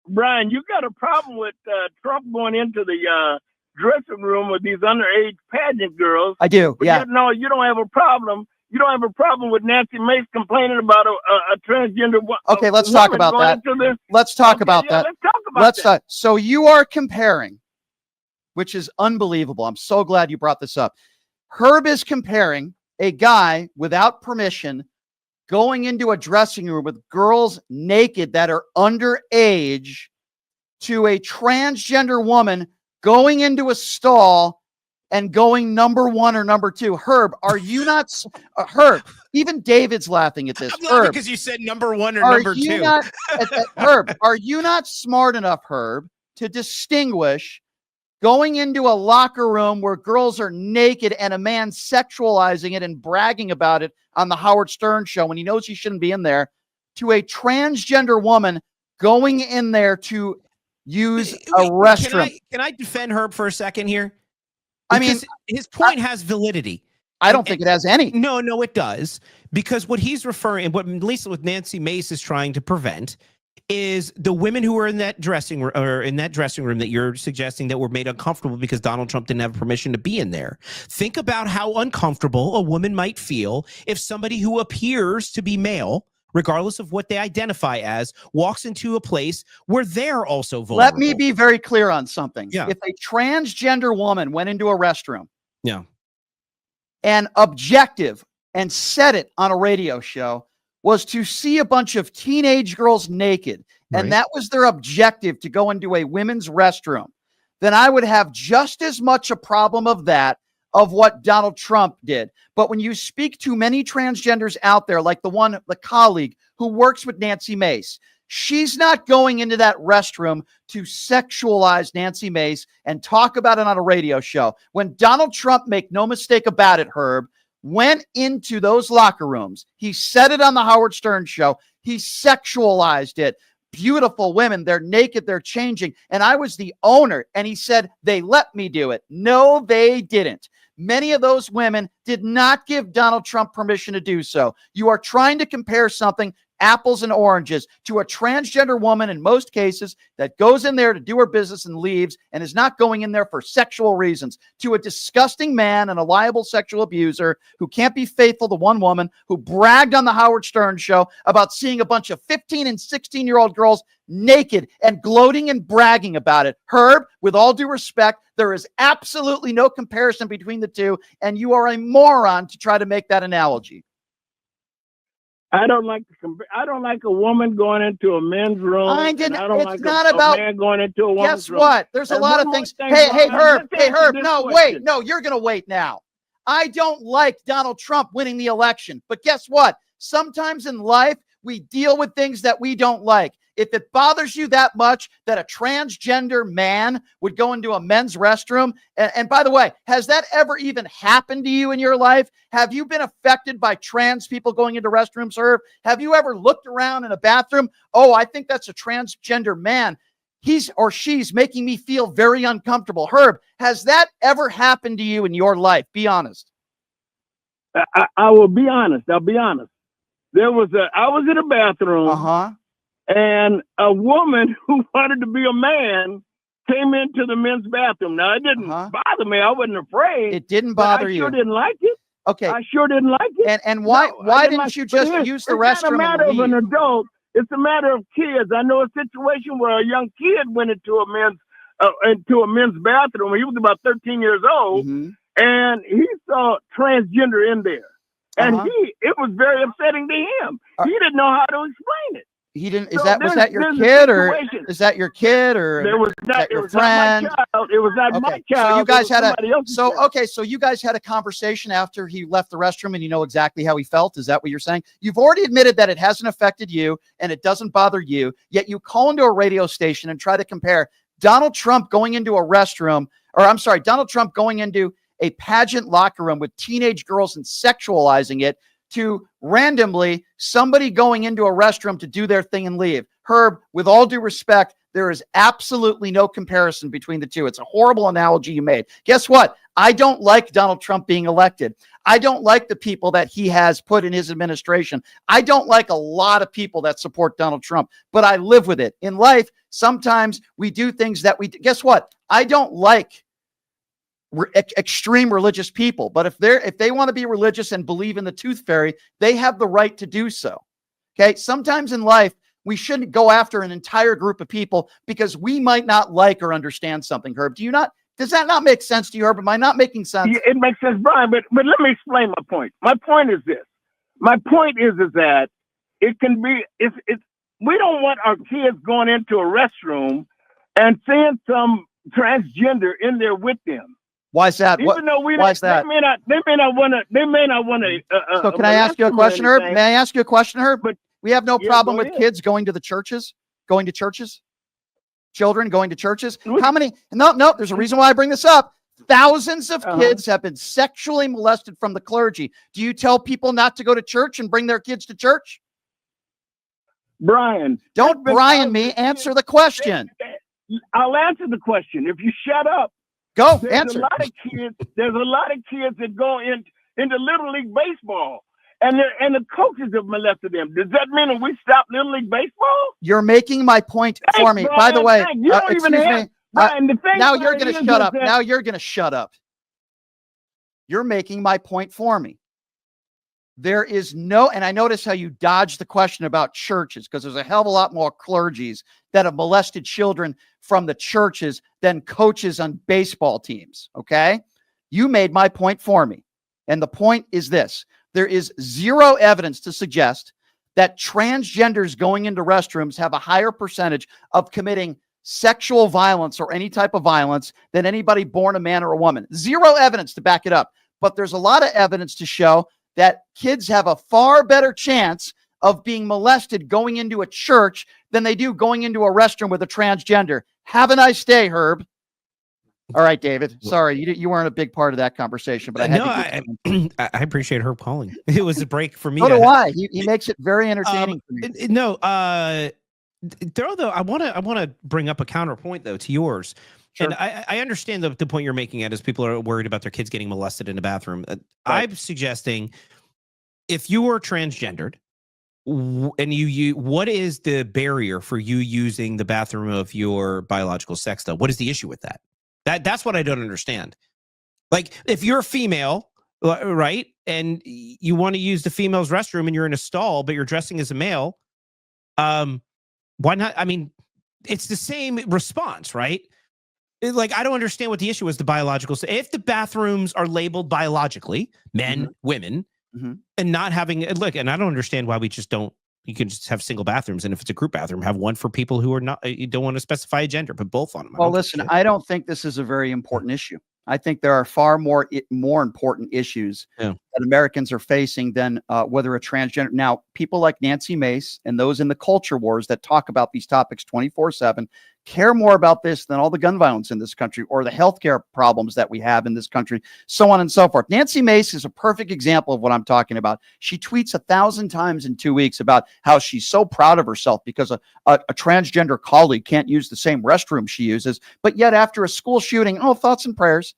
Brian, you got a problem with Trump going into the dressing room with these underage pageant girls. I do, yeah. No, you don't have a problem. You don't have a problem with Nancy Mace complaining about a transgender woman. Okay, let's talk about that. Let's talk about that. Let's talk about that. So you are comparing, which is unbelievable. I'm so glad you brought this up. Herb is comparing a guy without permission going into a dressing room with girls naked that are underage to a transgender woman going into a stall and going number one or number two. Herb, are you not, Herb, even David's laughing at this. I'm laughing because you said number one or number two. Herb, are you not smart enough, Herb, to distinguish going into a locker room where girls are naked and a man sexualizing it and bragging about it on the Howard Stern show when he knows he shouldn't be in there, to a transgender woman going in there to use a restroom? Can I defend Herb for a second here? I mean, his point has validity. I don't think it has any. No, it does. Because what he's referring, what at least what Nancy Mace is trying to prevent, is the women who are in that dressing room that you're suggesting that were made uncomfortable because Donald Trump didn't have permission to be in there. Think about how uncomfortable a woman might feel if somebody who appears to be male, regardless of what they identify as, walks into a place where they're also vulnerable. Let me be very clear on something. Yeah. If a transgender woman went into a restroom, yeah, and objective and said it on a radio show was to see a bunch of teenage girls naked, and that was their objective, to go into a women's restroom, then I would have just as much a problem of what Donald Trump did. But when you speak to many transgenders out there, like the colleague who works with Nancy Mace, she's not going into that restroom to sexualize Nancy Mace and talk about it on a radio show. When Donald Trump, make no mistake about it, Herb, went into those locker rooms, he said it on the Howard Stern show, he sexualized it. Beautiful women, they're naked, they're changing. And I was the owner, and he said, they let me do it. No, they didn't. Many of those women did not give Donald Trump permission to do so. You are trying to compare something, apples and oranges, to a transgender woman in most cases that goes in there to do her business and leaves and is not going in there for sexual reasons, to a disgusting man and a liable sexual abuser who can't be faithful to one woman, who bragged on the Howard Stern show about seeing a bunch of 15 and 16-year-old girls naked and gloating and bragging about it. Herb, with all due respect, there is absolutely no comparison between the two, and you are a moron to try to make that analogy. I don't like a woman going into a men's room. It's not about a man going into a woman's room. Guess what? There's a lot of things. Hey, Herb. No, wait. No, you're going to wait now. I don't like Donald Trump winning the election. But guess what? Sometimes in life, we deal with things that we don't like. If it bothers you that much that a transgender man would go into a men's restroom, and by the way, has that ever even happened to you in your life? Have you been affected by trans people going into restrooms, Herb? Have you ever looked around in a bathroom? Oh, I think that's a transgender man. He's or she's making me feel very uncomfortable. Herb, has that ever happened to you in your life? Be honest. I will be honest. I'll be honest. I was in a bathroom. And a woman who wanted to be a man came into the men's bathroom. Now, it didn't bother me. I wasn't afraid. It didn't bother you. I sure didn't like it. Okay. I sure didn't like it. And why didn't you just use the restroom? It's not a matter of an adult. It's a matter of kids. I know a situation where a young kid went into a men's bathroom. He was about 13 years old, and he saw transgender in there. And it was very upsetting to him. He didn't know how to explain it. He didn't. Was that your kid, or is that your kid, or was that your friend? Not my child. It was not my child. So you guys had so you guys had a conversation after he left the restroom, and you know exactly how he felt. Is that what you're saying? You've already admitted that it hasn't affected you and it doesn't bother you. Yet you call into a radio station and try to compare Donald Trump going into a restroom, Donald Trump going into a pageant locker room with teenage girls and sexualizing it, to randomly somebody going into a restroom to do their thing and leave. Herb, with all due respect, there is absolutely no comparison between the two. It's a horrible analogy you made. Guess what? I don't like Donald Trump being elected. I don't like the people that he has put in his administration. I don't like a lot of people that support Donald Trump, but I live with it. In life, sometimes we do things that guess what? I don't like extreme religious people, but if they want to be religious and believe in the tooth fairy, they have the right to do so. Okay. Sometimes in life, we shouldn't go after an entire group of people because we might not like or understand something. Herb, does that not make sense to you, Herb? Am I not making sense? Yeah, it makes sense, Brian, but let me explain my point. My point is this. My point is that it can be, we don't want our kids going into a restroom and seeing some transgender in there with them. Why is that? Even though why is that? They may not want to. So can I ask you a question, Herb? May I ask you a question, Herb? But we have no problem with kids going to churches. Children going to churches. How many? No, there's a reason why I bring this up. Thousands of kids have been sexually molested from the clergy. Do you tell people not to go to church and bring their kids to church? Brian. Don't Brian me. Answer the question. I'll answer the question. If you shut up. Go There's answer. a lot of kids that go into Little League Baseball. And the coaches have molested them. Does that mean that we stop Little League Baseball? You're making my point for me. Brian, by the way, excuse me. Now you're going to shut up. Now you're going to shut up. You're making my point for me. There is no, and I notice how you dodged the question about churches because there's a hell of a lot more clergies that have molested children from the churches than coaches on baseball teams. Okay. You made my point for me. And the point is this. There is zero evidence to suggest that transgenders going into restrooms have a higher percentage of committing sexual violence or any type of violence than anybody born a man or a woman. Zero evidence to back it up. But there's a lot of evidence to show that kids have a far better chance of being molested going into a church than they do going into a restroom with a transgender. Have a nice day, Herb. All right, David. Sorry, you weren't a big part of that conversation, but I had I appreciate Herb calling. It was a break for me. So do I. He makes it very entertaining for me. Though I want to bring up a counterpoint though to yours. Sure. And I understand the point you're making as people are worried about their kids getting molested in a bathroom. Right. I'm suggesting if you are transgendered and you what is the barrier for you using the bathroom of your biological sex though? What is the issue with that? That's what I don't understand. Like if you're a female, right, and you want to use the female's restroom and you're in a stall, but you're dressing as a male, why not? I mean, it's the same response, right? Like, I don't understand what the issue is, the biological. If the bathrooms are labeled biologically, men, women, and not having, look, and I don't understand why we just don't, you can just have single bathrooms. And if it's a group bathroom, have one for people who are not, you don't want to specify a gender, put both on them. Well, listen, I don't think this is a very important issue. I think there are far more important issues that Americans are facing than whether a transgender. Now, people like Nancy Mace and those in the culture wars that talk about these topics 24/7 care more about this than all the gun violence in this country or the healthcare problems that we have in this country, so on and so forth. Nancy Mace is a perfect example of what I'm talking about. She tweets 1,000 times in 2 weeks about how she's so proud of herself because a transgender colleague can't use the same restroom she uses. But yet after a school shooting, thoughts and prayers.